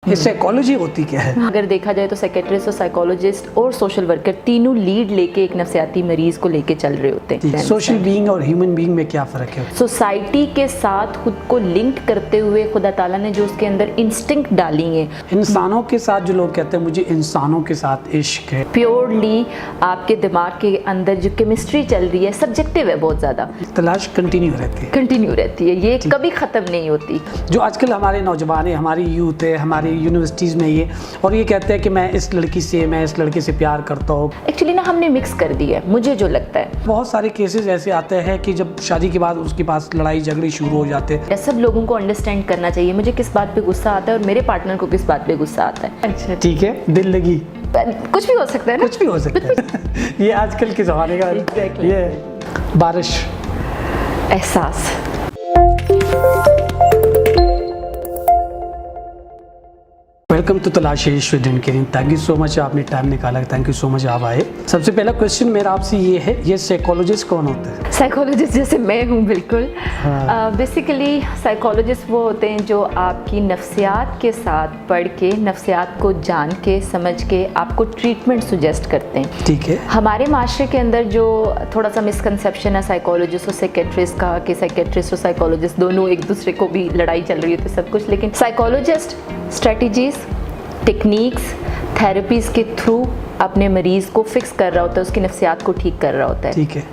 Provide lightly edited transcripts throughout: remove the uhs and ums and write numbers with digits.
ये साइकोलॉजी होती क्या है? अगर देखा जाए तो साइकेट्रिस्ट और साइकोलॉजिस्ट और सोशल वर्कर तीनों लीड लेके एक नफसियाती मरीज को लेके चल रहे होते हैं। सोशल बीइंग और ह्यूमन बीइंग में क्या फ़र्क है? सोसाइटी के साथ खुद को लिंक करते हुए खुदा ताला ने जो उसके अंदर इंस्टिंक्ट डाली है। इंसानों के साथ जो लोग कहते हैं मुझे इंसानों के साथ इश्क है, प्योरली आपके दिमाग के अंदर जो केमिस्ट्री चल रही है सब्जेक्टिव है, बहुत ज़्यादा तलाश कंटिन्यू रहती है, ये कभी ख़त्म नहीं होती। जो आजकल हमारे नौजवान है, हमारी यूथ है, हमारी यूनिवर्सिटीज़ में ये और ये कहते हैं कि मैं इस लड़के से प्यार करता हूँ। एक्चुअली ना हमने मिक्स कर दिया है, मुझे जो लगता है। बहुत सारे केसेस ऐसे आते हैं कि जब शादी के बाद उसके पास लड़ाई झगड़े शुरू हो जाते हैं। सब लोगों को अंडरस्टैंड करना चाहिए मुझे किस बात पे गुस्सा आता है और मेरे पार्टनर को किस बात पे गुस्सा आता है। अच्छा ठीक है, दिल लगी कुछ भी हो सकता है ना, कुछ भी हो सकता है। ये आजकल के ज़माने का Exactly. ये बारिश एहसास। वेलकम टू तलाश with Karim. Thank you so much, आपने टाइम निकाला, थैंक यू सो मच आप आए। सबसे पहला क्वेश्चन मेरा आपसे ये है, ये साइकोलॉजिस्ट कौन होता है? साइकोलॉजिस्ट जैसे मैं हूँ बिल्कुल। हाँ। बेसिकली साइकोलॉजिस्ट वो होते हैं जो आपकी नफ्सियात के साथ पढ़ के, नफ्सियात को जान के समझ के आपको ट्रीटमेंट सुजेस्ट करते हैं। ठीक है। हमारे माशरे के अंदर जो थोड़ा सा मिसकंसेप्शन है साइकोलॉजिस्ट और साइकेट्रिस्ट का, कि साइकेट्रिस्ट और साइकोलॉजिस्ट दोनों एक दूसरे को भी लड़ाई चल रही होती है सब कुछ, लेकिन साइकोलॉजिस्ट स्ट्रेटजीज, टेक्निक्स, थेरेपीज़ के थ्रू अपने मरीज़ को फिक्स कर रहा होता है, उसकी नफ्सियात को ठीक कर रहा होता है। ठीक है।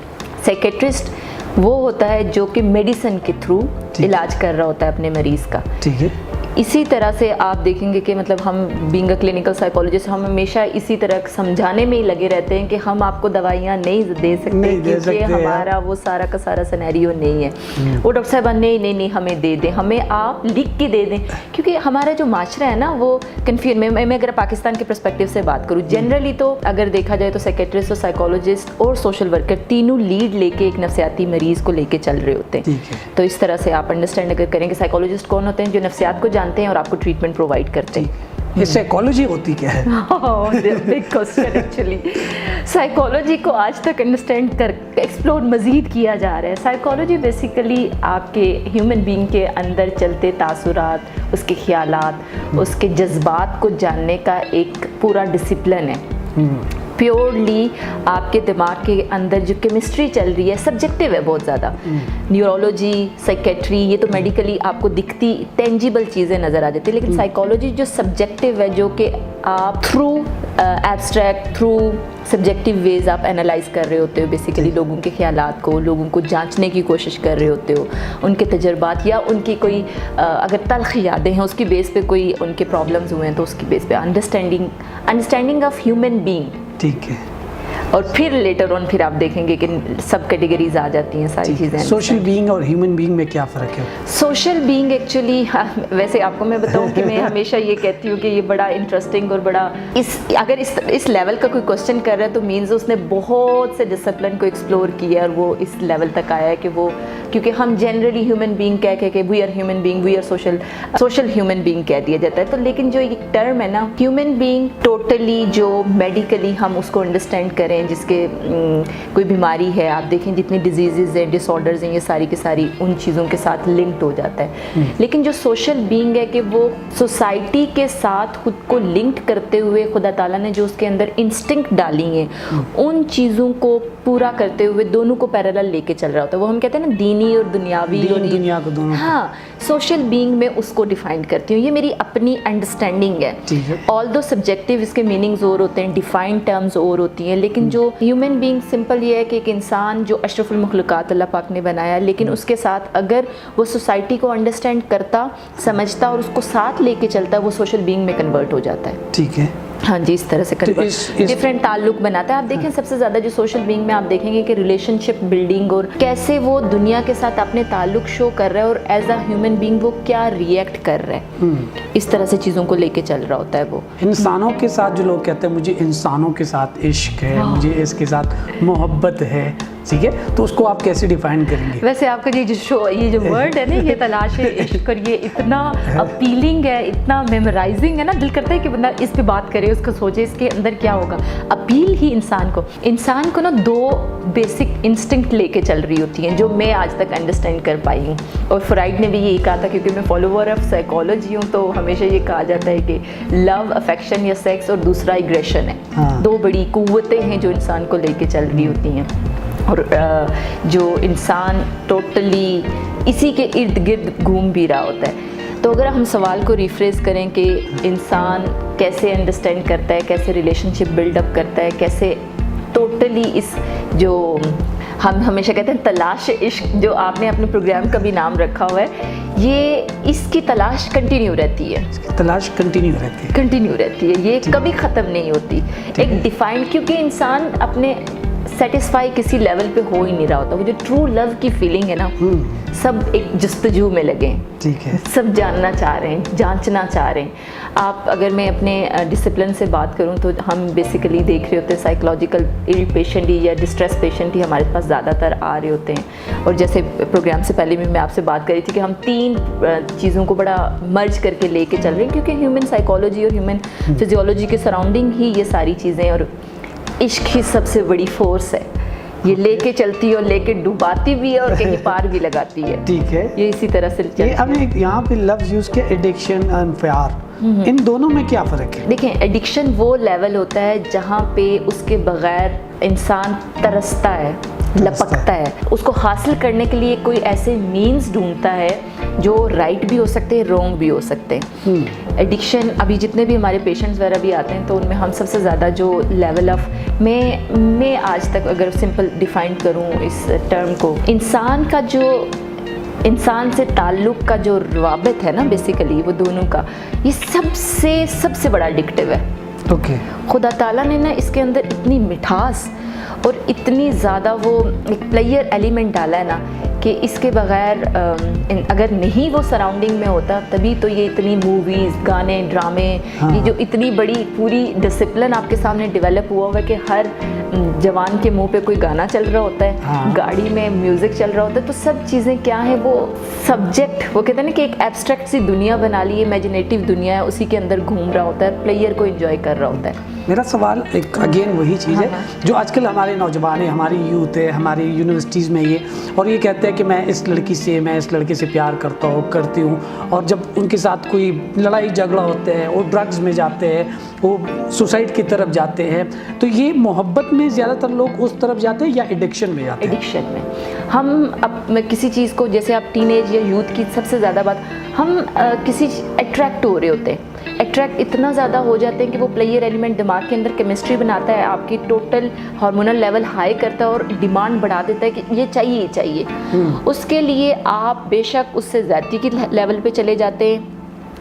साइकेट्रिस्ट वो होता है जो कि मेडिसिन के थ्रू इलाज कर रहा होता है अपने मरीज़ का। ठीक है। इसी तरह से आप देखेंगे कि मतलब हम बीइंग अ क्लिनिकल साइकोलॉजिस्ट हम हमेशा इसी तरह समझाने में ही लगे रहते हैं कि हम आपको दवाइयाँ नहीं दे सकते क्योंकि हमारा वो सारा का सारा सिनेरियो नहीं है। वो डॉक्टर साहब नहीं हमें दे दें, हमें आप लिख के दे दें, क्योंकि हमारा जो माशरा है ना वो कन्फ्यूज। मैं अगर पाकिस्तान के पर्सपेक्टिव से बात करूँ, जनरली तो अगर देखा जाए तो साइकेट्रिस्ट और साइकोलॉजिस्ट और सोशल वर्कर तीनों लीड लेके एक नफसियाती मरीज को लेके चल रहे होते हैं। तो इस तरह से आप अंडरस्टैंड अगर करेंगे साइकोलॉजिस्ट कौन होते हैं, जो नफसियात को जानते हैं और आपको ट्रीटमेंट प्रोवाइड करते हैं। ये साइकोलॉजी होती क्या है? Big question. एक्चुअली साइकोलॉजी को आज तक अंडरस्टैंड कर एक्सप्लोर मज़ीद किया जा रहा है। साइकोलॉजी बेसिकली आपके ह्यूमन बीइंग के अंदर चलते तासुरात, उसके ख्यालात, उसके जज्बात को जानने का एक पूरा डिसिप्लिन है। प्योरली आपके दिमाग के अंदर जो केमिस्ट्री चल रही है सब्जेक्टिव है बहुत ज़्यादा। न्यूरोलॉजी, साइकेट्री ये तो मेडिकली आपको दिखती टेंजिबल चीज़ें नज़र आ जाती है, लेकिन साइकोलॉजी जो सब्जेक्टिव है, जो कि आप through abstract, through subjective ways आप एनालाइज कर रहे होते हो, बेसिकली लोगों के ख्यालात को, लोगों को जांचने की कोशिश कर रहे होते हो, उनके तजर्बात या उनकी कोई अगर तल्ख यादें हैं उसकी बेस पे कोई उनके प्रॉब्लम्स हुए हैं तो उसकी बेस पे अंडरस्टैंडिंग ऑफ ह्यूमन बीइंग। ठीक है। और फिर लेटर ऑन फिर आप देखेंगे कि सब कैटेगरीज आ जाती हैं सारी चीज़ें। सोशल बीइंग और ह्यूमन बीइंग में क्या फ़र्क है? सोशल बीइंग एक्चुअली वैसे आपको मैं बताऊं कि मैं हमेशा ये कहती हूँ कि ये बड़ा इंटरेस्टिंग और बड़ा अगर इस लेवल का कोई क्वेश्चन कर रहा है तो मीन्स उसने बहुत से डिसिप्लिन को एक्सप्लोर किया और वो इस लेवल तक आया है कि वो, क्योंकि हम जनरली ह्यूमन बीइंग कह के we are human being, we are social human being कह दिया जाता है। तो लेकिन जो एक टर्म है ना ह्यूमन बीइंग, टोटली जो मेडिकली हम उसको अंडरस्टैंड करें, जिसके कोई बीमारी है, आप देखें जितनी डिजीज़ हैं, डिसऑर्डर्स हैं, ये सारी की सारी उन चीज़ों के साथ लिंक्ड हो जाता है। लेकिन जो सोशल बीइंग है कि वो सोसाइटी के साथ खुद को लिंक्ड करते हुए खुदा ताला ने जो उसके अंदर इंस्टिंक्ट डाली हैं उन चीज़ों को पूरा करते हुए दोनों को पैरेलल लेके चल रहा होता है। वो हम कहते हैं ना दीनी और दुनियावी और दुनिया को दोनों। हाँ, सोशल बीइंग में उसको डिफाइन करती हूँ, ये मेरी अपनी अंडरस्टैंडिंग है। ऑल्दो सब्जेक्टिव इसके मीनिंग्स और होते हैं, डिफाइंड टर्म्स और होती हैं, लेकिन जो ह्यूमन बीइंग सिंपल ये है कि एक इंसान जो अशरफुल मखलूक़ात अल्लाह पाक ने बनाया, लेकिन उसके साथ अगर वो सोसाइटी को अंडरस्टैंड करता, समझता और उसको साथ लेके चलता, वो सोशल बीइंग में कन्वर्ट हो जाता है। ठीक है। हाँ जी, इस तरह से डिफरेंट ताल्लुक बनाता है। आप देखें सबसे ज़्यादा जो सोशल बीइंग में आप देखेंगे कि रिलेशनशिप बिल्डिंग और कैसे वो दुनिया के साथ अपने ताल्लुक शो कर रहा है और एज अ ह्यूमन बीइंग वो क्या रिएक्ट कर रहा है, इस तरह से चीज़ों को लेके चल रहा होता है वो। इंसानों के साथ जो लोग कहते हैं मुझे इंसानों के साथ इश्क है, मुझे इसके साथ मोहब्बत है, ठीक है, तो उसको आप कैसे डिफाइन करेंगे? वैसे आपका ये जो वर्ड है ना, ये तलाश इश्क, और ये इतना अपीलिंग है, इतना मेमोराइजिंग है ना, दिल करता है कि बंदा इस पे बात करे, उसको सोचे इसके अंदर क्या होगा। अपील ही इंसान को ना दो बेसिक इंस्टिंक्ट लेके चल रही होती हैं, जो मैं आज तक अंडरस्टैंड कर पाई हूँ। और फ्राइड ने भी यही कहा था, क्योंकि मैं फॉलोवर ऑफ साइकोलॉजी हूँ, तो हमेशा ये कहा जाता है कि लव, अफेक्शन या सेक्स, और दूसरा एग्रेशन है। हाँ। दो बड़ी कुव्वतें हैं जो इंसान को लेके चल रही होती हैं, और जो इंसान टोटली इसी के इर्द गिर्द घूम भी रहा होता है। तो अगर हम सवाल को रिफ्रेज करें कि इंसान कैसे अंडरस्टैंड करता है, कैसे रिलेशनशिप बिल्डअप करता है, कैसे टोटली इस जो हम हमेशा कहते हैं तलाश इश्क, जो आपने अपने प्रोग्राम का भी नाम रखा हुआ है, ये इसकी तलाश कंटिन्यू रहती है। तलाश कंटिन्यू रहती है, ये कभी ख़त्म नहीं होती। एक डिफाइंड, क्योंकि इंसान अपने सेटिस्फाई किसी लेवल पे हो ही नहीं रहा होता। वो जो ट्रू लव की फीलिंग है ना, सब एक जस्तजू में लगे हैं, ठीक है, सब जानना चाह रहे हैं, जांचना चाह रहे हैं। आप अगर मैं अपने डिसिप्लिन से बात करूं, तो हम बेसिकली देख रहे होते हैं साइकोलॉजिकल पेशेंट ही या डिस्ट्रेस पेशेंट ही हमारे पास ज़्यादातर आ रहे होते हैं। और जैसे प्रोग्राम से पहले भी मैं आपसे बात कर रही थी कि हम तीन चीज़ों को बड़ा मर्ज करके लेके चल रहे हैं, क्योंकि ह्यूमन साइकोलॉजी और ह्यूमन फिजियोलॉजी के सराउंडिंग ही ये सारी चीज़ें, और इश्क ही सबसे बड़ी फोर्स है। ये लेके चलती है और लेके डुबाती भी है और कहीं पार भी लगाती है। ठीक है, ये इसी तरह से चलती है। हमने यहाँ पे लफ्ज़ यूज़ किया एडिक्शन और प्यार, इन दोनों में क्या फ़र्क है? देखें, एडिक्शन वो लेवल होता है जहाँ पे उसके बगैर इंसान तरसता है, लपकता है। उसको हासिल करने के लिए कोई ऐसे मीन्स ढूंढता है जो राइट भी हो सकते हैं, रॉन्ग भी हो सकते हैं। एडिक्शन, अभी जितने भी हमारे पेशेंट्स वगैरह भी आते हैं, तो उनमें हम सबसे ज़्यादा जो लेवल ऑफ मैं आज तक अगर सिंपल डिफाइन करूँ इस टर्म को, इंसान से ताल्लुक़ का जो रवाबित है ना, बेसिकली वो दोनों का, ये सबसे बड़ा एडिक्टिव है। ओके, खुदा ताला ने ना इसके अंदर इतनी मिठास और इतनी ज़्यादा वो एक प्लेयर एलिमेंट डाला है ना, कि इसके बगैर अगर नहीं वो सराउंडिंग में होता, तभी तो ये इतनी मूवीज़, गाने, ड्रामे, ये जो इतनी बड़ी पूरी डिसिप्लिन आपके सामने डेवलप हुआ है कि हर जवान के मुंह पे कोई गाना चल रहा होता है, गाड़ी में म्यूज़िक चल रहा होता है। तो सब चीज़ें क्या है, वो सब्जेक्ट, वो कहते हैं ना कि एक एब्स्ट्रैक्ट सी दुनिया बना ली, इमेजिनेटिव दुनिया है, उसी के अंदर घूम रहा होता है, प्लेयर को एंजॉय कर रहा होता है। मेरा सवाल एक अगेन वही चीज़ है जो आजकल हमारे नौजवान है, हमारी यूथ है, हमारी यूनिवर्सिटीज़ में ये, और ये कहते हैं कि मैं इस लड़के से प्यार करती हूँ, और जब उनके साथ कोई लड़ाई झगड़ा होते हैं, वो ड्रग्स में जाते हैं, वो सुसाइड की तरफ जाते हैं। तो ये मोहब्बत में ज़्यादातर लोग उस तरफ जाते हैं या एडिक्शन में जाते हैं? एडिक्शन में हम किसी चीज़ को, जैसे आप टीनेज या यूथ की सबसे ज़्यादा बात, हम किसी अट्रैक्ट हो रहे होते हैं, अट्रैक्ट इतना ज़्यादा हो जाते हैं कि वो प्लेयर एलिमेंट दिमाग के अंदर केमिस्ट्री बनाता है, आपकी टोटल हार्मोनल लेवल हाई करता है और डिमांड बढ़ा देता है कि ये चाहिए। उसके लिए आप बेशक उससे ज़्यादती की लेवल पे चले जाते हैं,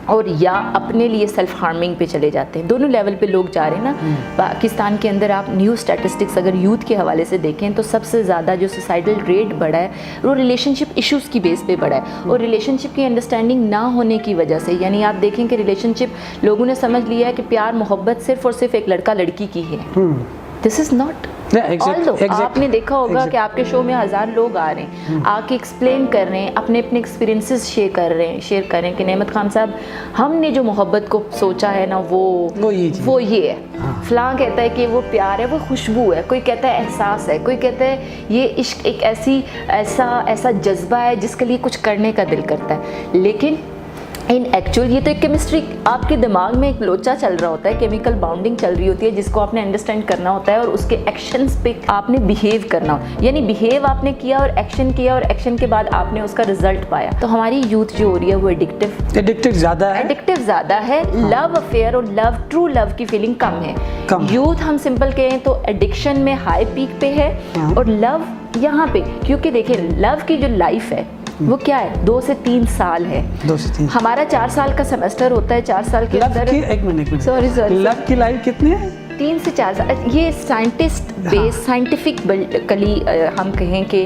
और या अपने लिए सेल्फ हार्मिंग पे चले जाते हैं। दोनों लेवल पे लोग जा रहे हैं ना। पाकिस्तान के अंदर आप न्यू स्टैटिस्टिक्स अगर यूथ के हवाले से देखें, तो सबसे ज़्यादा जो सुसाइडल रेट बढ़ा है वो रिलेशनशिप इश्यूज़ की बेस पे बढ़ा है, और रिलेशनशिप की अंडरस्टैंडिंग ना होने की वजह से। यानी आप देखें कि रिलेशनशिप, लोगों ने समझ लिया है कि प्यार मोहब्बत सिर्फ और सिर्फ एक लड़का लड़की की है। This is not. आपने देखा होगा कि आपके शो में 1000 लोग आ रहे हैं, आके एक्सप्लेन कर रहे हैं, अपने एक्सपीरियंसेस शेयर कर रहे हैं कि नेमत खान साहब, हमने जो मोहब्बत को सोचा है ना, वो ये है। फलां कहता है कि वो प्यार है, वो खुशबू है, कोई कहता है एहसास है, कोई कहता है ये इश्क एक ऐसा जज्बा है जिसके लिए कुछ करने का दिल करता है। लेकिन इन एक्चुअल ये तो एक केमिस्ट्री, आपके दिमाग में एक लोचा चल रहा होता है, केमिकल बाउंडिंग चल रही होती है, जिसको आपने अंडरस्टैंड करना होता है, और उसके एक्शंस पे आपने बिहेव करना हो। यानी बिहेव आपने किया और एक्शन के बाद आपने उसका रिजल्ट पाया। तो हमारी यूथ जो हो रही है वो एडिक्टिव ज़्यादा है। लव अफेयर और ट्रू लव की फीलिंग कम है। यूथ हम सिंपल कहें तो एडिक्शन में हाई पीक पे है, और लव यहाँ पे, क्योंकि देखिए लव की जो लाइफ है वो क्या है, 2 से 3 साल है। 2 से 3 हमारा 4 साल का सेमेस्टर होता है, 4 साल के अंदर। एक मिनट सॉरी लव की लाइफ कितनी है? 3 से 4 साल। ये साइंटिस्ट बेस, साइंटिफिकली हम कहें कि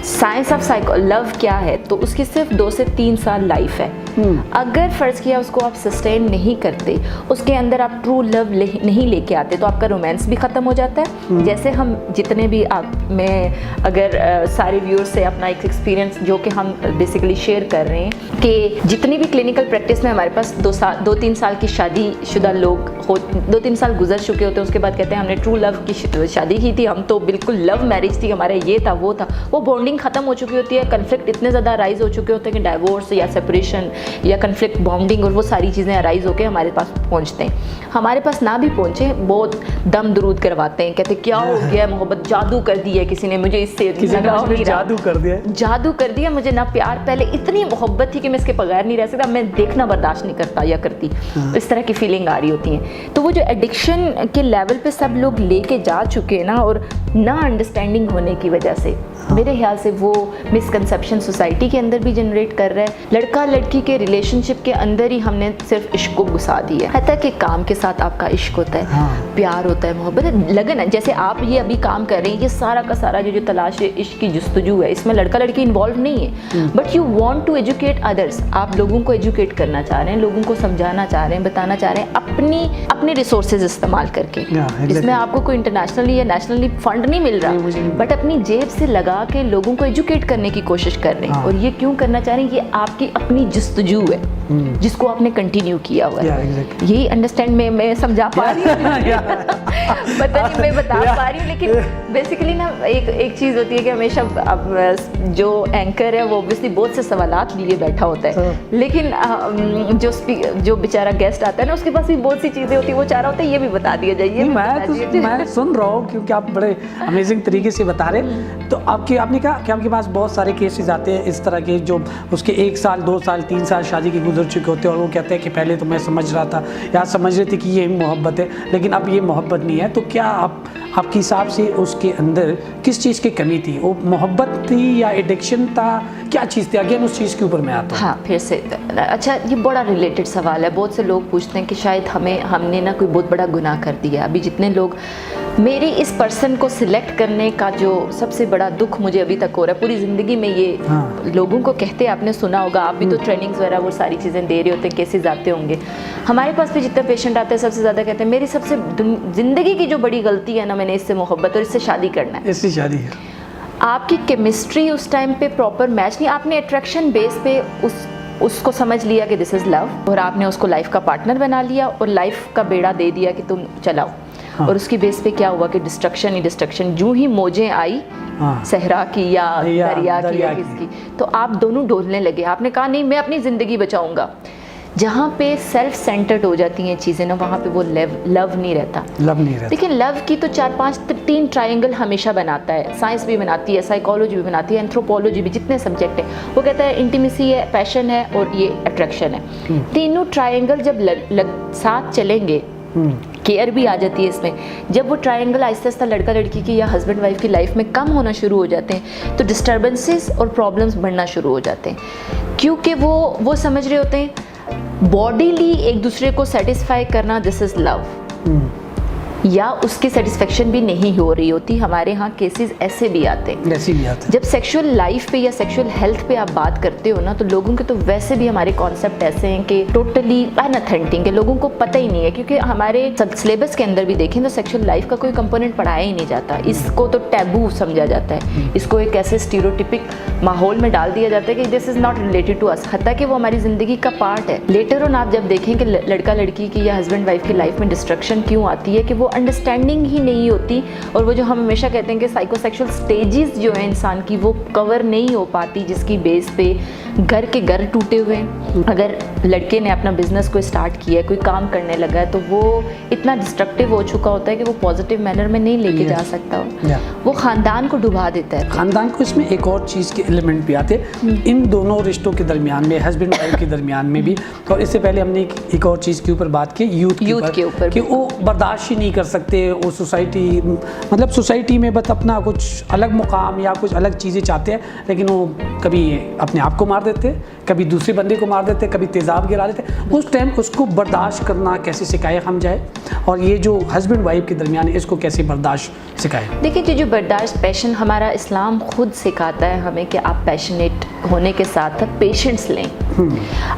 साइंस ऑफ लव क्या है, तो उसकी सिर्फ 2 से 3 साल लाइफ है। अगर फ़र्ज़ किया उसको आप सस्टेन नहीं करते, उसके अंदर आप ट्रू लव नहीं लेके आते, तो आपका रोमांस भी ख़त्म हो जाता है। जैसे हम जितने भी मैं अगर सारे व्यूअर्स से अपना एक एक्सपीरियंस जो कि हम बेसिकली शेयर कर रहे हैं कि जितनी भी क्लिनिकल प्रैक्टिस में हमारे पास 2-3 साल की शादीशुदा लोग हो, 2-3 साल गुजर चुके होते हैं, उसके बाद कहते हैं हमने ट्रू लव की शादी की थी, हम तो बिल्कुल लव मैरिज थी, हमारा ये था वो था, वो बॉन्डिंग ख़त्म हो चुकी होती है, कन्फ्लिक्ट इतने ज़्यादा अराइज हो चुके होते हैं कि डाइवोर्स या सेपरेशन या कन्फ्लिक्ट बॉन्डिंग और वो सारी चीज़ें अराइज होकर हमारे पास पहुँचते हैं। हमारे पास ना भी पहुँचे, बहुत दम दरूद करवाते हैं, कहते क्या हो गया, मोहब्बत जादू कर दी है किसी ने, मुझे इससे जादू कर दिया, जादू कर दिया, मुझे ना प्यार, पहले इतनी मोहब्बत थी कि मैं इसके बगैर नहीं रह सकता, मैं देखना बर्दाश्त नहीं करता या करती, इस तरह की फीलिंग आ रही होती है। तो वो जो एडिक्शन के लेवल पे सब लोग लेके जा चुके हैं ना, और ना अंडरस्टैंडिंग होने की वजह से मेरे ख्याल से वो मिसकंसेप्शन सोसाइटी के अंदर भी जनरेट कर रहा है। लड़का लड़की के रिलेशनशिप के अंदर ही हमने सिर्फ इश्क को घुसा दिया है, कि काम के साथ आपका इश्क होता है, प्यार होता है, मोहब्बत है, लगन है। जैसे आप ये अभी काम कर रहे हैं, ये सारा का सारा जो तलाश है, इश्क की जुस्तजू है, इसमें लड़का लड़की इन्वॉल्व नहीं है, but you want to educate others. आप लोगों को एजुकेट करना चाह रहे हैं, लोगों को समझाना चाह रहे हैं, बताना चाह रहे हैं अपनी रिसोर्सेज इस्तेमाल करके, जिसमें आपको कोई इंटरनेशनली या नेशनली फंड नहीं मिल रहा, बट अपनी जेब से लगा के लोगों को एजुकेट करने की कोशिश कर रहे हैं। और ये क्यों करना चाह रहे हैं? ये आपकी अपनी जस्तजू है जिसको आपने कंटिन्यू किया हुआ है। यही अंडरस्टैंड मैं समझा पा रही हूँ पता नहीं मैं बता पा रही हूँ, लेकिन बेसिकली ना एक चीज़ होती है कि हमेशा अब जो एंकर है वो ऑब्वियसली बहुत से सवालात लिए बैठा होता है, लेकिन जो बेचारा गेस्ट आता है ना, उसके पास भी बहुत सी चीज़ें होती है, वो चाह रहा होता है ये भी बता दिया जाए, मैं सुन रहा हूँ क्योंकि आप बड़े अमेजिंग तरीके से बता रहे। तो आपने कहा कि आपके पास बहुत सारे केसेस आते हैं इस तरह के, जो उसके 1 साल 2 साल 3 साल शादी के गुजर चुके होते हैं, और वो कहते हैं कि पहले तो मैं समझ रहा था या समझ रहे थे कि ये मोहब्बत है, लेकिन अब ये मोहब्बत नहीं है। तो क्या आपके हिसाब से उसके अंदर किस चीज़ की कमी थी? वो मोहब्बत थी या एडिक्शन था, क्या चीज़ थी? अगेन उस चीज़ के ऊपर मैं आता हूँ। हाँ, फिर से अच्छा, ये बड़ा रिलेटेड सवाल है। बहुत से लोग पूछते हैं कि शायद हमने ना कोई बहुत बड़ा गुनाह कर दिया। अभी जितने लोग मेरी इस पर्सन को सिलेक्ट करने का जो सबसे बड़ा दुख मुझे अभी तक हो रहा है पूरी ज़िंदगी में, ये लोगों को कहते हैं, आपने सुना होगा, आप भी तो ट्रेनिंग्स वगैरह वो सारी चीज़ें दे रहे होते हैं, केसेस आते होंगे हमारे पास भी, जितने पेशेंट आते हैं सबसे ज़्यादा कहते हैं मेरी सबसे ज़िंदगी की जो बड़ी गलती है ना, मैंने इससे मोहब्बत और इससे शादी करना है। इससे शादी है, आपकी केमिस्ट्री उस टाइम पे प्रॉपर मैच नहीं, आपने अट्रैक्शन बेस पे उसको समझ लिया कि दिस इज़ लव, और आपने उसको लाइफ का पार्टनर बना लिया और लाइफ का बेड़ा दे दिया कि तुम चलाओ। और उसकी बेस पे क्या हुआ कि डिस्ट्रक्शन ही डिस्ट्रक्शन, जो ही मौजें आई सहरा की या दरिया की या किसकी, तो आप दोनों डोलने लगे। आपने कहा नहीं, मैं अपनी ज़िंदगी बचाऊंगा। जहाँ पे सेल्फ सेंटर्ड हो जाती हैं चीज़ें ना, वहाँ पे वो लव नहीं रहता। लेकिन लव की तो 4-5-3 ट्रायंगल हमेशा बनाता है, साइंस भी बनाती है, साइकोलॉजी भी बनाती है, एंथ्रोपोलॉजी भी, जितने सब्जेक्ट हैं वो कहता है इंटीमेसी है, पैशन है और ये अट्रैक्शन है। तीनों ट्रायंगल जब साथ चलेंगे, केयर भी आ जाती है इसमें। जब वो ट्रायंगल आहिस्ता आहिस्ता लड़का लड़की की या हस्बैंड वाइफ की लाइफ में कम होना शुरू हो जाते हैं, तो डिस्टर्बेंसेस और प्रॉब्लम्स बढ़ना शुरू हो जाते हैं, क्योंकि वो समझ रहे होते हैं बॉडीली एक दूसरे को सेटिस्फाई करना दिस इज़ लव, या उसकी सेटिस्फेक्शन भी नहीं हो रही होती। हमारे यहाँ केसेस ऐसे भी आते हैं। जब सेक्सुअल लाइफ पे या सेक्सुअल हेल्थ पे आप बात करते हो ना, तो लोगों के तो वैसे भी हमारे कॉन्सेप्ट ऐसे हैं कि टोटली अनऑथेंटिक है, लोगों को पता ही नहीं है, क्योंकि हमारे सिलेबस के अंदर भी देखें तो सेक्सुअल लाइफ का कोई कंपोनेंट पढ़ाया ही नहीं जाता। इसको तो टैबू समझा जाता है, इसको एक ऐसे स्टीरियोटिपिक माहौल में डाल दिया जाता है कि this is not related to us, हत्ता कि वो हमारी ज़िंदगी का पार्ट है। लेटर ऑन आप जब देखें कि लड़का लड़की की या हस्बैंड वाइफ की लाइफ में डिस्ट्रक्शन क्यों आती है, कि वो अंडरस्टैंडिंग ही नहीं होती, और वो जो हम हमेशा कहते हैं कि साइकोसेक्सुअल स्टेजेस जो है इंसान की, वो कवर नहीं हो पाती, जिसकी बेस पे घर के घर टूटे हुए हैं। अगर लड़के ने अपना बिजनेस को स्टार्ट किया है, कोई काम करने लगा है, तो वो इतना डिस्ट्रक्टिव हो चुका होता है कि वो पॉजिटिव मैनर में नहीं लेके जा सकता हो, वो ख़ानदान को डुबा देता है। ख़ानदान को इसमें एक और चीज़ के एलिमेंट भी आते हैं इन दोनों रिश्तों के दरमियान में, हस्बैंड वाइफ के दरमियान में भी। और इससे पहले हमने एक और चीज़ के ऊपर बात की, यूथ के ऊपर कि वो बर्दाश्त ही नहीं कर सकते, वो सोसाइटी में बस अपना कुछ अलग मुकाम या कुछ अलग चीज़ें चाहते हैं, लेकिन वो कभी अपने आप को मार देते, कभी दूसरे बंदे को मार देते, कभी तेज़ाब गिरा देते। उस टाइम उसको बर्दाश्त करना कैसे सिखाए हम जाए, और ये जो हस्बैंड वाइफ के दरमियान है इसको कैसे बर्दाश्त सिखाए। देखिए जो बर्दाश्त, पैशन, हमारा इस्लाम खुद सिखाता है हमें कि आप पैशनेट होने के साथ पेशेंस लें।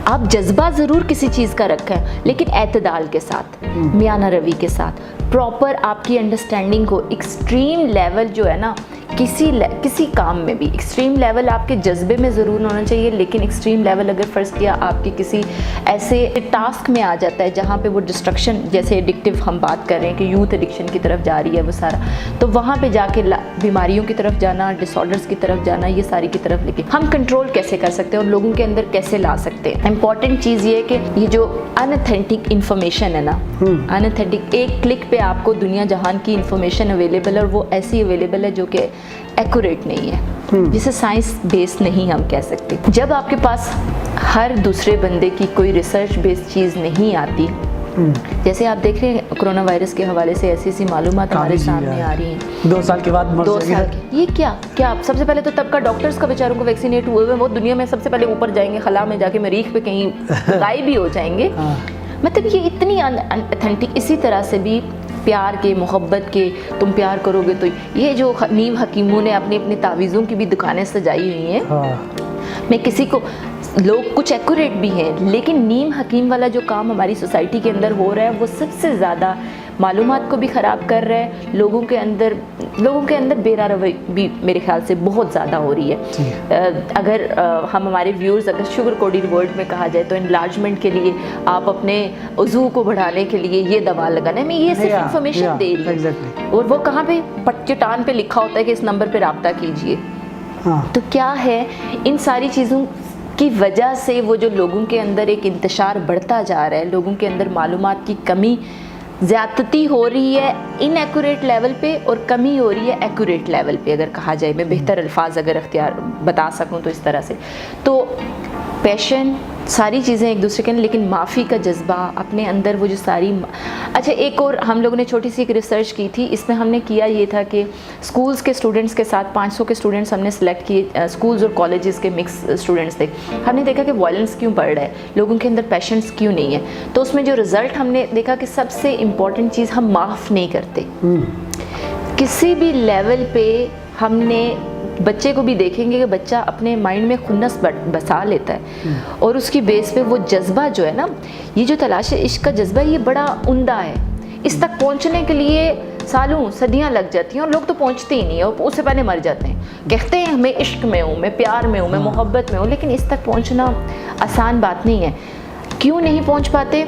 आप जज्बा ज़रूर किसी चीज़ का रखें, लेकिन एतदाल के साथ, मियाना रवि के साथ, प्रॉपर आपकी अंडरस्टैंडिंग हो। एक्सट्रीम लेवल जो है ना, किसी काम में भी एक्सट्रीम लेवल आपके जज्बे में ज़रूर होना चाहिए, लेकिन एक्सट्रीम लेवल अगर फ़र्ज़ किया आपकी किसी ऐसे टास्क में आ जाता है जहाँ पे वो डिस्ट्रक्शन, जैसे एडिक्टिव हम बात कर रहे हैं कि यूथ एडिक्शन की तरफ जा रही है वो सारा, तो वहाँ पे जाके बीमारियों की तरफ जाना, डिसऑर्डर्स की तरफ जाना, ये सारी की तरफ, लेकिन हम कंट्रोल कैसे कर सकते हैं और लोगों के अंदर कैसे ला सकते हैं। इंपॉर्टेंट चीज़ ये है कि ये जो अनऑथेंटिक इन्फॉर्मेशन है ना, अनऑथेंटिक, एक क्लिक पे आपको दुनिया जहान की इन्फॉर्मेशन अवेलेबल है, और वो ऐसी अवेलेबल है जो कि एक्यूरेट नहीं है, जिसे साइंस बेस्ड नहीं हम कह सकते। जब आपके पास हर दूसरे बंदे की कोई रिसर्च बेस्ड चीज़ नहीं आती, जैसे आप देख रहे हैं कोरोना वायरस के हवाले से ऐसी मालूमात हमारे सामने आ रही हैं, 2 साल के बाद मर 2 साल के, ये क्या सबसे पहले तो तब का डॉक्टर्स का बेचारों को वैक्सीनेट हुए हुए, वो दुनिया में सबसे पहले ऊपर जाएंगे, खला में जाके मरीख पे कहीं गायब भी हो जाएंगे। मतलब ये इतनी अनऑथेंटिक। इसी तरह से भी प्यार के, मोहब्बत के, तुम प्यार करोगे तो ये जो नीम हकीमों ने अपनी अपनी तावीज़ों की भी दुकानें सजाई हुई हैं। मैं किसी को, लोग कुछ एक्यूरेट भी हैं, लेकिन नीम हकीम वाला जो काम हमारी सोसाइटी के अंदर हो रहा है वो सबसे ज़्यादा मालूमात को भी ख़राब कर रहा है, लोगों के अंदर बेरारवी भी मेरे ख्याल से बहुत ज़्यादा हो रही है। अगर हम हमारे व्यूअर्स, अगर शुगर कोटेड वर्ड में कहा जाए तो इन्लार्जमेंट के लिए आप अपने उज़ू को बढ़ाने के लिए ये दवा लगाना है, मैं ये सिर्फ इंफॉर्मेशन दे रही हूँ, और वो कहाँ पे चट्टान पे लिखा होता है कि इस नंबर पे रब्ता कीजिए। तो क्या है, इन सारी चीज़ों की वजह से वो जो लोगों के अंदर एक इंतशार बढ़ता जा रहा है, लोगों के अंदर मालूमात की कमी, ज़्यादती हो रही है इनएक्यूरेट लेवल पे, और कमी हो रही है एक्यूरेट लेवल पे, अगर कहा जाए, मैं बेहतर अल्फाज अगर अख्तियार बता सकूं तो इस तरह से। तो पैशन, सारी चीज़ें एक दूसरे के, लेकिन माफ़ी का जज्बा अपने अंदर, वो जो सारी। अच्छा, एक और हम लोगों ने छोटी सी एक रिसर्च की थी, इसमें हमने किया ये था कि स्कूल्स के स्टूडेंट्स के साथ 500 के स्टूडेंट्स हमने सेलेक्ट किए, स्कूल्स और कॉलेजेस के मिक्स स्टूडेंट्स थे। हमने देखा कि वायलेंस क्यों बढ़ रहा है, लोगों के अंदर पैशंस क्यों नहीं है। तो उसमें जो रिज़ल्ट हमने देखा कि सबसे इम्पॉर्टेंट चीज़, हम माफ़ नहीं करते। किसी भी लेवल पे हमने बच्चे को भी देखेंगे कि बच्चा अपने माइंड में खुन्नस बसा लेता है, और उसकी बेस पे वो जज्बा जो है ना, ये जो तलाश इश्क का जज्बा, ये बड़ा उम्दा है। इस तक पहुंचने के लिए सालों सदियां लग जाती हैं, और लोग तो पहुंचते ही नहीं है, और उससे पहले मर जाते हैं। कहते हैं मैं इश्क में हूँ, मैं प्यार में हूँ, मैं मोहब्बत में हूँ, लेकिन इस तक पहुँचना आसान बात नहीं है। क्यों नहीं पहुँच पाते?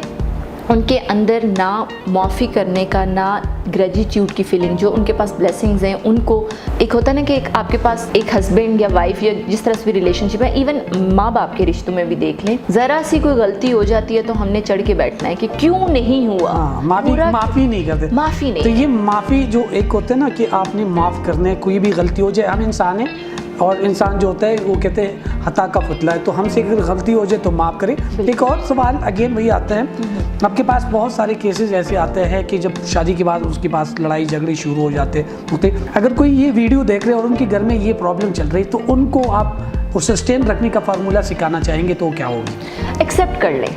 उनके अंदर ना माफ़ी करने का, ना ग्रेटिट्यूड की फीलिंग, जो उनके पास ब्लेसिंग्स हैं उनको। एक होता है ना कि एक आपके पास एक हस्बैंड या वाइफ या जिस तरह से भी रिलेशनशिप है, इवन माँ बाप के रिश्तों में भी देख लें, ज़रा सी कोई गलती हो जाती है तो हमने चढ़ के बैठना है कि क्यों नहीं हुआ। माफ़ी नहीं करते, माफ़ी नहीं। तो ये माफ़ी जो एक होते हैं ना कि आपने माफ़ करने, कोई भी गलती हो जाए, हम इंसान हैं, और इंसान जो होता है वो कहते हैं हता का पुतला है, तो हमसे अगर गलती हो जाए तो माफ़ करें। एक और सवाल अगेन वही आता है, आपके पास बहुत सारे केसेस ऐसे आते हैं कि जब शादी के बाद उसके पास लड़ाई झगड़े शुरू हो जाते होते, अगर कोई ये वीडियो देख रहे हैं और उनके घर में ये प्रॉब्लम चल रही, तो उनको आप उस सस्टेन रखने का फार्मूला सिखाना चाहेंगे तो क्या होगी? एक्सेप्ट कर लें।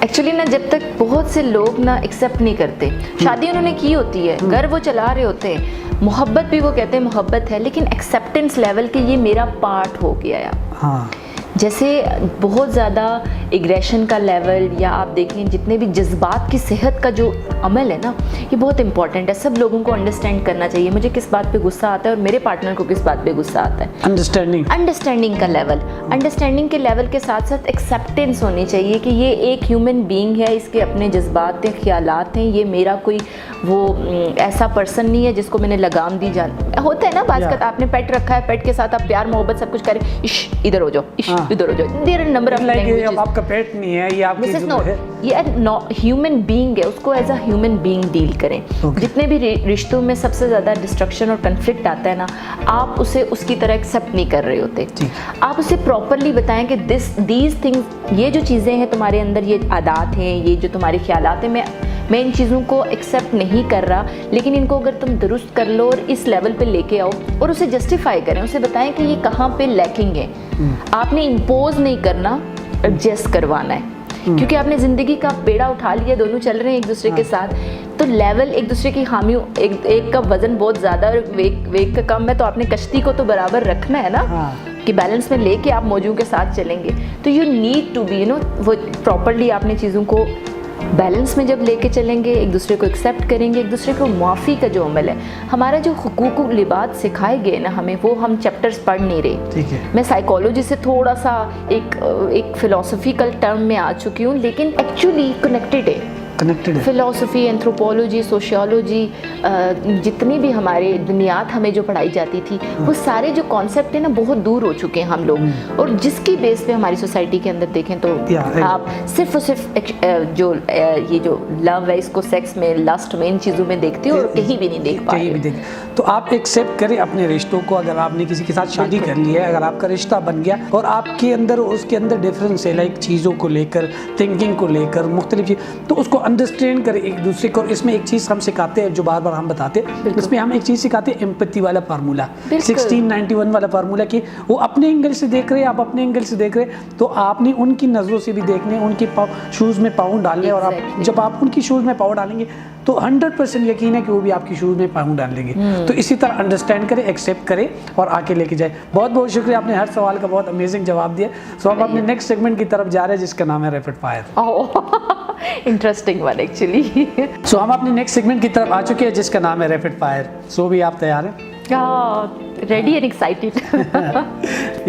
एक्चुअली ना, जब तक बहुत से लोग ना एक्सेप्ट नहीं करते, शादी उन्होंने की होती है, घर वो चला रहे होते हैं, मोहब्बत भी वो कहते हैं मोहब्बत है, लेकिन एक्सेप्टेंस लेवल के ये मेरा पार्ट हो गया है। हाँ, जैसे बहुत ज़्यादा एग्रेशन का लेवल, या आप देखें जितने भी जज्बात की सेहत का जो अमल है ना, ये बहुत इंपॉर्टेंट है। सब लोगों को अंडरस्टैंड करना चाहिए, मुझे किस बात पे गुस्सा आता है और मेरे पार्टनर को किस बात पे गुस्सा आता है। अंडरस्टैंडिंग का लेवल, अंडरस्टैंडिंग के लेवल के साथ साथ एक्सेप्टेंस होनी चाहिए कि ये एक ह्यूमन बीइंग है, इसके अपने जज्बात हैं, ख्यालात हैं, ये मेरा कोई वो ऐसा पर्सन नहीं है जिसको मैंने लगाम दी होता है ना बात, आपने पेट रखा है, पेट के साथ आप प्यार मोहब्बत सब कुछ करें, इश इधर हो जाओ, इश इधर हो जाओ, देयर नंबर ऑफ लैंग्वेजेस। आप आपका पेट नहीं है, ये आपकी दिस इज जो नॉट, है। ये ह्यूमन बीइंग है, उसको as a human being deal करें। Okay. जितने भी रिश्तों में सबसे ज़्यादा डिस्ट्रक्शन और कन्फ्लिक्ट आता है ना, आप उसे उसकी तरह एक्सेप्ट नहीं कर रहे होते। ठीक। आप उसे प्रॉपरली बताएं कि दीज थिंग्स, ये जो चीज़ें हैं तुम्हारे अंदर, ये आदात हैं, ये जो तुम्हारे ख्यालात हैं, मैं इन चीज़ों को एक्सेप्ट नहीं कर रहा, लेकिन इनको अगर तुम दुरुस्त कर लो और इस लेवल पे लेके आओ और उसे जस्टिफाई करें, उसे बताएं कि ये कहाँ पे लैकिंग है। आपने इम्पोज नहीं करना, एडजस्ट करवाना है। क्योंकि आपने ज़िंदगी का बेड़ा उठा लिया, दोनों चल रहे हैं एक दूसरे के साथ, तो लेवल एक दूसरे की खामियों, एक का वजन बहुत ज़्यादा और वेग का कम है, तो आपने कश्ती को तो बराबर रखना है ना। कि बैलेंस में लेके आप मौजों के साथ चलेंगे। तो यू नीड टू बी वो प्रॉपरली आपने चीज़ों को बैलेंस में जब लेके चलेंगे, एक दूसरे को एक्सेप्ट करेंगे, एक दूसरे को मुआफ़ी का जो अमल है, हमारा जो हुकूक लिबात सिखाए गए ना हमें, वो हम चैप्टर्स पढ़ नहीं रहे। ठीक है। मैं साइकोलॉजी से थोड़ा सा एक फिलोसफिकल टर्म में आ चुकी हूँ, लेकिन एक्चुअली कनेक्टेड है। फिलोसफी, एंथ्रोपोलॉजी, सोशियोलॉजी, जितनी भी हमारे दुनियात हमें जो पढ़ाई जाती थी, वो सारे जो कॉन्सेप्ट है ना बहुत दूर हो चुके हैं हम लोग। और जिसकी बेस पे हमारी सोसाइटी के अंदर देखें तो आप सिर्फ और सिर्फ ये जो लव है, इसको सेक्स में, लस्ट में, इन चीज़ों में देखते हो और कहीं भी नहीं देख पा रहे। तो आप एक्सेप्ट करें अपने रिश्तों को। अगर आपने किसी के साथ शादी कर ली है, अगर आपका रिश्ता बन गया और आपके अंदर उसके अंदर डिफरेंस है, लाइक चीज़ों को लेकर, थिंकिंग को लेकर, मुख्तलिफ चीज़, तो उसको अंडरस्टैंड करें एक दूसरे को। इसमें एक चीज़ हम सिखाते हैं, जो बार बार हम बताते हैं, इसमें हम एक चीज़ सिखाते हैं, एम्पैथी वाला फार्मूला, 1691 वाला फार्मूला, कि वो अपने एंगल से देख रहे हैं, आप अपने एंगल से देख रहे हैं, तो आपने उनकी नज़रों से भी देखने, उनके शूज़ में पाँव डालने, और आप जब आप उनकी शूज़ में पाँव डालेंगे तो 100% यकीन है कि वो भी आपकी शूज़ में पाँव डालेंगे। तो इसी तरह अंडरस्टैंड करें, एक्सेप्ट करें और आके लेके जाए। बहुत बहुत शुक्रिया, आपने हर सवाल का बहुत अमेजिंग जवाब दिया। सो अब अपने नेक्स्ट सेगमेंट की तरफ जा रहे हैं, जिसका नाम है rapid fire. Interesting one actually. So हम अपने नेक्स्ट सेगमेंट की तरफ आ चुके हैं, जिसका नाम है रैपिड फायर। सो भी आप तैयार हैं? Ready and excited.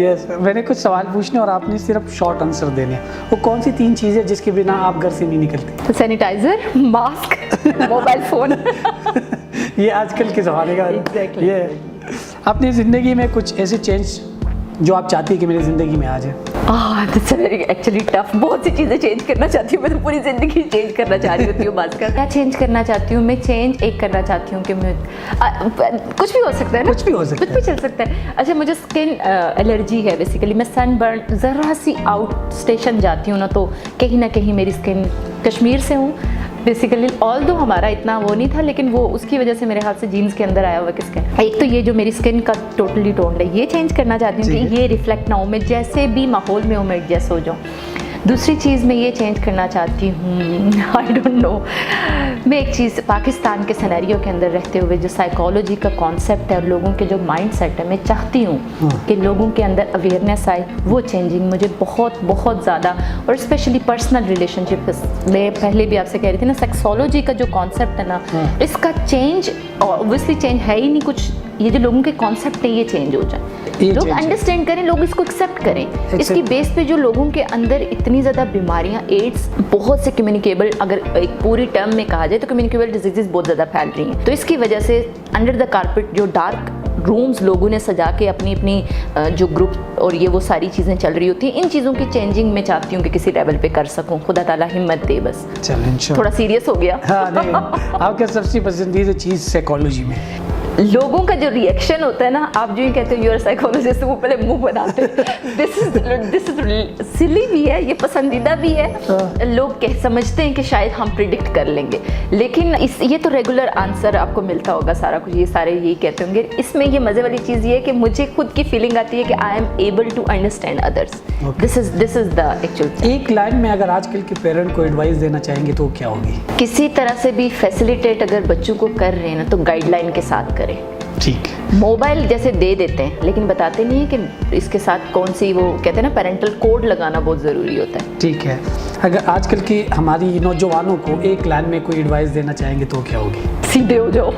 यस, मैंने कुछ सवाल पूछने और आपने सिर्फ शॉर्ट आंसर देने। वो कौन सी 3 चीज़ें जिसके बिना आप घर से नहीं निकलते? Sanitiser, mask, mobile phone. ये आजकल के ज़माने का Exactly. ये अपनी ज़िंदगी में कुछ ऐसे चेंज जो आप चाहती है कि मेरी ज़िंदगी में आ जाए? That's very actually tough. बहुत सी चीज़ें चेंज करना चाहती हूँ मैं, तो पूरी ज़िंदगी चेंज करना चाह रही होती हूँ। बात कर क्या चेंज करना चाहती हूँ मैं? चेंज एक करना चाहती हूँ कि मैं कुछ भी हो सकता है ना, कुछ भी हो सकता है, कुछ भी चल सकता है। अच्छा, मुझे स्किन एलर्जी है बेसिकली। मैं सनबर्न, ज़रा सी आउट स्टेशन जाती हूँ ना, तो कहीं ना कहीं मेरी स्किन, कश्मीर से हूँ बेसिकली, ऑल दो हमारा इतना वो नहीं था, लेकिन वो उसकी वजह से मेरे हाथ से जीन्स के अंदर आया हुआ किसका। एक तो ये जो मेरी स्किन का टोटली टोन है, ये चेंज करना चाहती हूँ कि ये रिफ्लेक्ट ना हो, मैं जैसे भी माहौल में हूँ मैं एडजस्ट हो जाऊँ। दूसरी चीज़ मैं ये चेंज करना चाहती हूँ, आई डोंट नो, मैं एक चीज़, पाकिस्तान के सिनेरियो के अंदर रहते हुए जो साइकोलॉजी का कॉन्सेप्ट है और लोगों के जो माइंड सेट है, मैं चाहती हूँ कि लोगों के अंदर अवेयरनेस आए। वो चेंजिंग मुझे बहुत बहुत ज़्यादा, और स्पेशली पर्सनल रिलेशनशिप, मैं पहले भी आपसे कह रही थी ना, सेक्सोलॉजी का जो कॉन्सेप्ट है ना, इसका चेंज, ऑब्वियसली चेंज है ही नहीं कुछ, ये जो लोगों के कॉन्सेप्ट है ये चेंज हो जाए, लोग अंडरस्टैंड करें, लोग इसको एक्सेप्ट करें। इसकी बेस पे जो लोगों के अंदर इतनी ज़्यादा बीमारियां, एड्स, बहुत से कम्युनिकेबल, अगर एक पूरी टर्म में कहा जाए तो कम्युनिकेबल डिजीजेस बहुत ज़्यादा फैल रही हैं। तो इसकी वजह से अंडर द कारपेट जो डार्क रूम्स लोगों ने सजा के अपनी अपनी जो ग्रुप और ये वो सारी चीज़ें चल रही होती हैं, इन चीज़ों की चेंजिंग मैं चाहती हूँ कि किसी लेवल पे कर सकूँ। खुदा ताला हिम्मत दे बस। थोड़ा सीरियस हो गया। हाँ, नहीं, आपका सबसे पसंदीदा चीज़ साइकोलॉजी में? लोगों का जो रिएक्शन होता है ना, आप जो ही कहते हो यूर साइकोलॉजिस्ट, वो पहले मुंह बनाते हैं। दिस इज सिली भी है, ये पसंदीदा भी है। लोग समझते हैं कि शायद हम प्रिडिक्ट कर लेंगे, लेकिन ये तो रेगुलर आंसर आपको मिलता होगा सारा कुछ, ये सारे यही कहते होंगे। इसमें ये मज़े वाली चीज़ ये है कि मुझे खुद की फीलिंग आती है कि I am able to understand others. This is the actual. एक लाइन में अगर आजकल के पेरेंट को एडवाइस देना चाहेंगे तो क्या होगी? किसी तरह से भी फैसिलिटेट अगर बच्चों को कर रहे हैं ना, तो गाइडलाइन के साथ करें। ठीक। मोबाइल जैसे दे देते हैं, लेकिन बताते नहीं है कि इसके साथ कौन सी, वो कहते हैं ना, पेरेंटल कोड लगाना बहुत ज़रूरी होता है। ठीक है। अगर आजकल की हमारी नौजवानों को एक लाइन में कोई एडवाइस देना चाहेंगे तो क्या होगी? सीधे हो जाओ।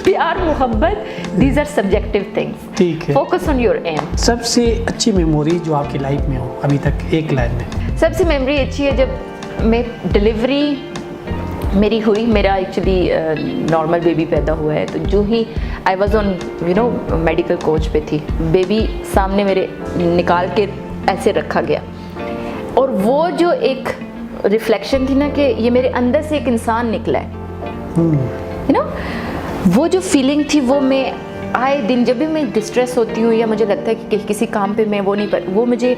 प्यार, मोहब्बत, दीज आर सब्जेक्टिव थिंग्स। ठीक है। Focus on your aim. सबसे अच्छी मेमोरी जो आपकी लाइफ में हो अभी तक, एक लाइन में? सबसे मेमोरी अच्छी है जब मैं डिलीवरी मेरी हुई, मेरा एक्चुअली नॉर्मल बेबी पैदा हुआ है, तो जो ही I was on medical coach पे थी, बेबी सामने मेरे निकाल के ऐसे रखा गया, और वो जो एक रिफ्लेक्शन थी ना कि ये मेरे अंदर से एक इंसान निकला है, यू नो, वो जो फीलिंग थी वो मैं आए दिन जब भी मैं डिस्ट्रेस होती हूँ या मुझे लगता है कि किसी काम पे मैं वो नहीं पर, वो मुझे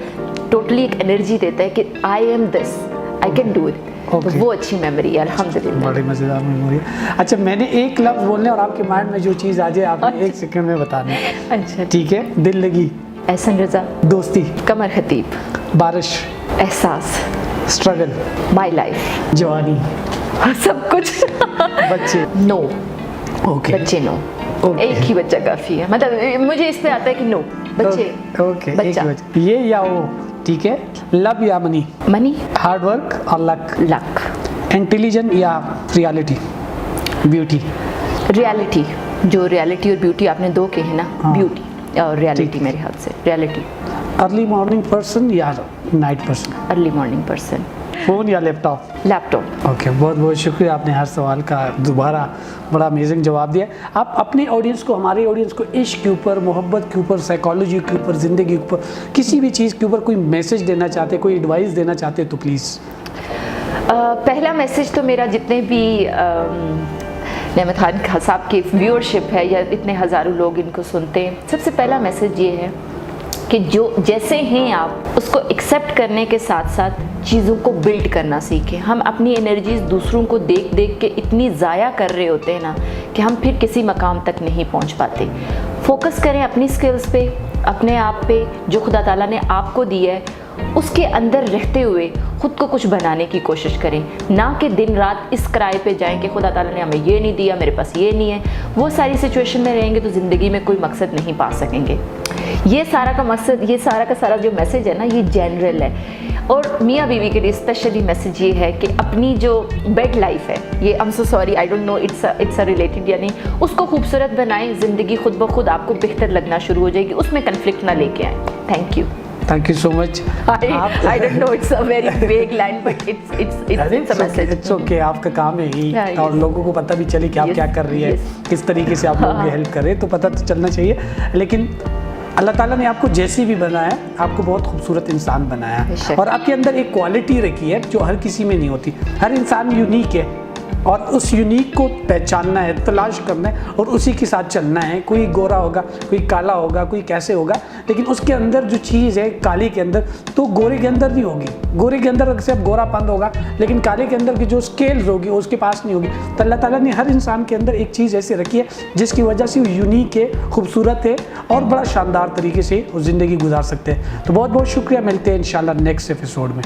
टोटली एक एनर्जी देता है कि I M this, I can do it. Okay. वो अच्छी मेमोरी है अल्हम्दुलिल्लाह। बड़ी मज़ेदार मेमोरी है। अच्छा, मैंने एक लफ्ज़ बोलने और आपके माइंड में जो चीज़ आ जाए आपने 1 सेकंड में बताना है। अच्छा ठीक है? दिल लगी, एहसन रज़ा, दोस्ती, कमर खतीब, बारिश, एहसास, स्ट्रगल, माई लाइफ, जवानी, सब कुछ। बच्चे। नो, ओके बच्चे नो, Okay. एक ही बच्चा काफ़ी है, मतलब मुझे इस पे आता है कि नो बच्चे, ओके, बच्चा, ये या वो, ठीक है? लव या मनी, मनी, हार्ड वर्क और लक, लक, इंटेलिजेंट या रियलिटी, ब्यूटी, रियलिटी। जो रियलिटी और ब्यूटी आपने दो कहे ना, हाँ। ब्यूटी और रियलिटी ठीक। मेरे हाथ से, रियलिटी। अर्ली मॉर्निंग पर्सन या night person, early morning person, phone या लैपटॉप? लैपटॉप। ओके, बहुत बहुत शुक्रिया, आपने हर सवाल का दोबारा बड़ा अमेजिंग जवाब दिया। आप अपने ऑडियंस को, हमारे ऑडियंस को इश्क के ऊपर, मोहब्बत के ऊपर, साइकोलॉजी के ऊपर, ज़िंदगी के ऊपर, किसी भी चीज़ के ऊपर कोई मैसेज देना चाहते, कोई एडवाइस देना चाहते तो प्लीज़। पहला मैसेज तो मेरा जितने भी नेमत खान साहब की व्यूअरशिप है या इतने हज़ारों लोग इनको सुनते हैं, सबसे पहला मैसेज ये है कि जो जैसे हैं आप उसको एक्सेप्ट करने के साथ साथ चीज़ों को बिल्ड करना सीखें। हम अपनी एनर्जीज दूसरों को देख देख के इतनी ज़ाया कर रहे होते हैं ना कि हम फिर किसी मकाम तक नहीं पहुंच पाते। फोकस करें अपनी स्किल्स पे, अपने आप पे, जो खुदा ताला ने आपको दिया है उसके अंदर रहते हुए ख़ुद को कुछ बनाने की कोशिश करें, ना कि दिन रात इस किराए पे जाएं कि खुदा ताला ने हमें ये नहीं दिया, मेरे पास ये नहीं है। वो सारी सिचुएशन में रहेंगे तो ज़िंदगी में कोई मकसद नहीं पा सकेंगे। ये सारा का मकसद, ये सारा का सारा जो मैसेज है ना, ये जनरल है। और मियाँ बीवी के लिए स्पेशली मैसेज ये है कि अपनी जो बेड लाइफ है, ये I am so sorry I don't know it's a related, यानी उसको खूबसूरत बनाएं। ज़िंदगी खुद ब खुद आपको बेहतर लगना शुरू हो जाएगी, उसमें कन्फ्लिक्ट ना लेके आएँ। Thank you so much. I don't know, it's a very vague line, but it's a message. It's okay, आपका काम है ही, Yeah, और yes. लोगों को पता भी चले कि आप Yes, क्या कर रही है, yes. किस तरीके से आप लोगों की हेल्प कर रहे हैं, तो पता तो चलना चाहिए। लेकिन अल्लाह ताला ने आपको जैसी भी बनाया, आपको बहुत खूबसूरत इंसान बनाया है, बेशक। और आपके अंदर एक क्वालिटी रखी है जो हर किसी में नहीं होती। हर इंसान यूनिक है और उस यूनिक को पहचानना है, तलाश करना है और उसी के साथ चलना है। कोई गोरा होगा, कोई काला होगा, कोई कैसे होगा, लेकिन उसके अंदर जो चीज़ है काले के अंदर, तो गोरे के अंदर नहीं होगी। गोरे के अंदर सिर्फ गोरापन होगा, लेकिन काले के अंदर की जो स्केल्स होगी उसके पास नहीं होगी। तो अल्लाह ताला ने हर इंसान के अंदर एक चीज़ ऐसी रखी है जिसकी वजह से वो यूनिक है, खूबसूरत है और बड़ा शानदार तरीके से वो ज़िंदगी गुजार सकते हैं। तो बहुत बहुत शुक्रिया, मिलते हैं इंशाल्लाह नेक्स्ट एपिसोड में।